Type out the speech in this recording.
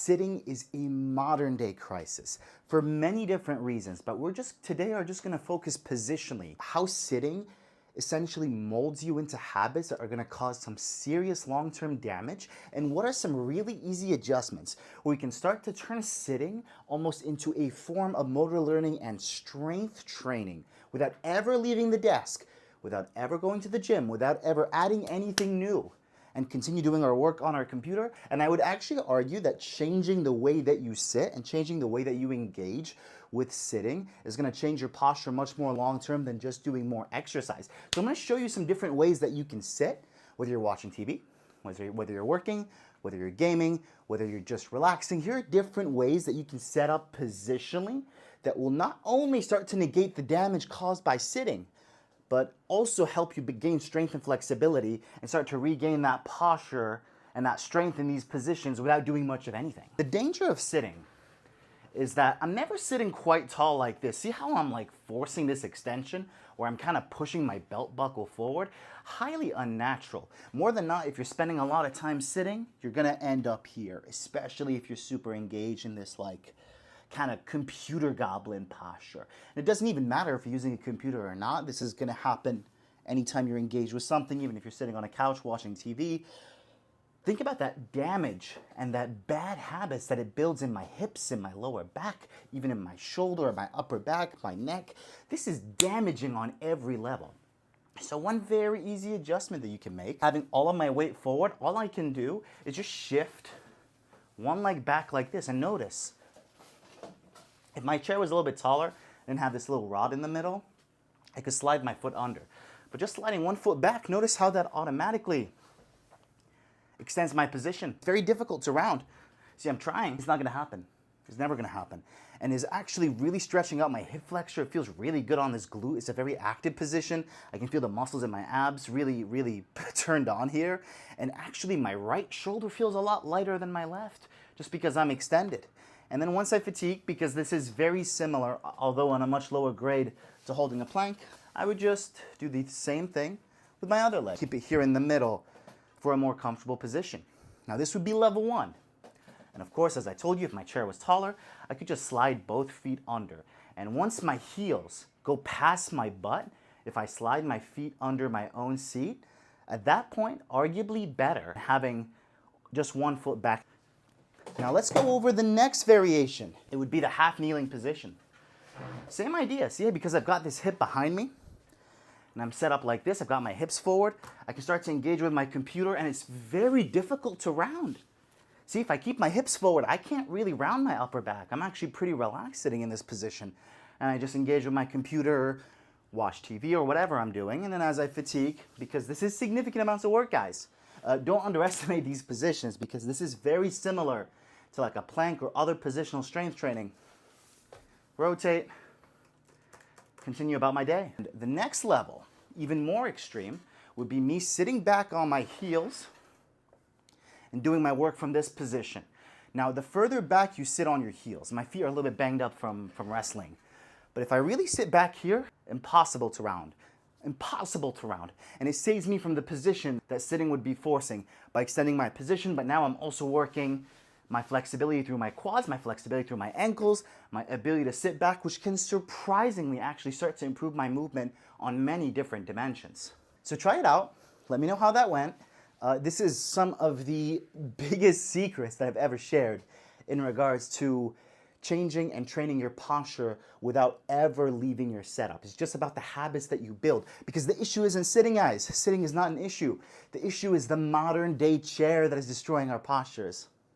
Sitting is a modern day crisis for many different reasons, but today are just going to focus positionally how sitting essentially molds you into habits that are going to cause some serious long-term damage, and what are some really easy adjustments where we can start to turn sitting almost into a form of motor learning and strength training without ever leaving the desk, without ever going to the gym, without ever adding anything new, and continue doing our work on our computer. And I would actually argue that changing the way that you sit and changing the way that you engage with sitting is going to change your posture much more long-term than just doing more exercise. So I'm going to show you some different ways that you can sit, whether you're watching TV, whether you're working, whether you're gaming, whether you're just relaxing. Here are different ways that you can set up positionally that will not only start to negate the damage caused by sitting, but also help you gain strength and flexibility and start to regain that posture and that strength in these positions without doing much of anything. The danger of sitting is that I'm never sitting quite tall like this. See how I'm like forcing this extension where I'm kind of pushing my belt buckle forward? Highly unnatural. More than not, if you're spending a lot of time sitting, you're gonna end up here, especially if you're super engaged in this like kind of computer goblin posture. And it doesn't even matter if you're using a computer or not. This is going to happen anytime you're engaged with something, even if you're sitting on a couch watching TV. Think about that damage and that bad habits that it builds in my hips, in my lower back, even in my shoulder, my upper back, my neck. This is damaging on every level. So one very easy adjustment that you can make, having all of my weight forward, all I can do is just shift one leg back like this. And notice, if my chair was a little bit taller and have this little rod in the middle, I could slide my foot under. But just sliding one foot back, notice how that automatically extends my position. It's very difficult to round. See, I'm trying. It's not going to happen. It's never going to happen. And is actually really stretching out my hip flexor. It feels really good on this glute. It's a very active position. I can feel the muscles in my abs really turned on here. And actually my right shoulder feels a lot lighter than my left just because I'm extended. And then once I fatigue, because this is very similar, although on a much lower grade, to holding a plank, I would just do the same thing with my other leg. Keep it here in the middle for a more comfortable position. Now this would be level one. And of course, as I told you, if my chair was taller, I could just slide both feet under. And once my heels go past my butt, if I slide my feet under my own seat, at that point, arguably better having just one foot back. Now let's go over the next variation. It would be the half kneeling position. Same idea, see, because I've got this hip behind me and I'm set up like this, I've got my hips forward, I can start to engage with my computer and it's very difficult to round. See, if I keep my hips forward, I can't really round my upper back. I'm actually pretty relaxed sitting in this position. And I just engage with my computer, watch TV or whatever I'm doing, and then as I fatigue, because this is significant amounts of work, guys, don't underestimate these positions because this is very similar to like a plank or other positional strength training. Rotate, continue about my day. And the next level, even more extreme, would be me sitting back on my heels and doing my work from this position. Now, the further back you sit on your heels, my feet are a little bit banged up from wrestling, but if I really sit back here, impossible to round. Impossible to round. And it saves me from the position that sitting would be forcing by extending my position, but now I'm also working my flexibility through my quads, my flexibility through my ankles, my ability to sit back, which can surprisingly actually start to improve my movement on many different dimensions. So try it out. Let me know how that went. This is some of the biggest secrets that I've ever shared in regards to changing and training your posture without ever leaving your setup. It's just about the habits that you build. Because the issue isn't sitting, guys. Sitting is not an issue. The issue is the modern day chair that is destroying our postures.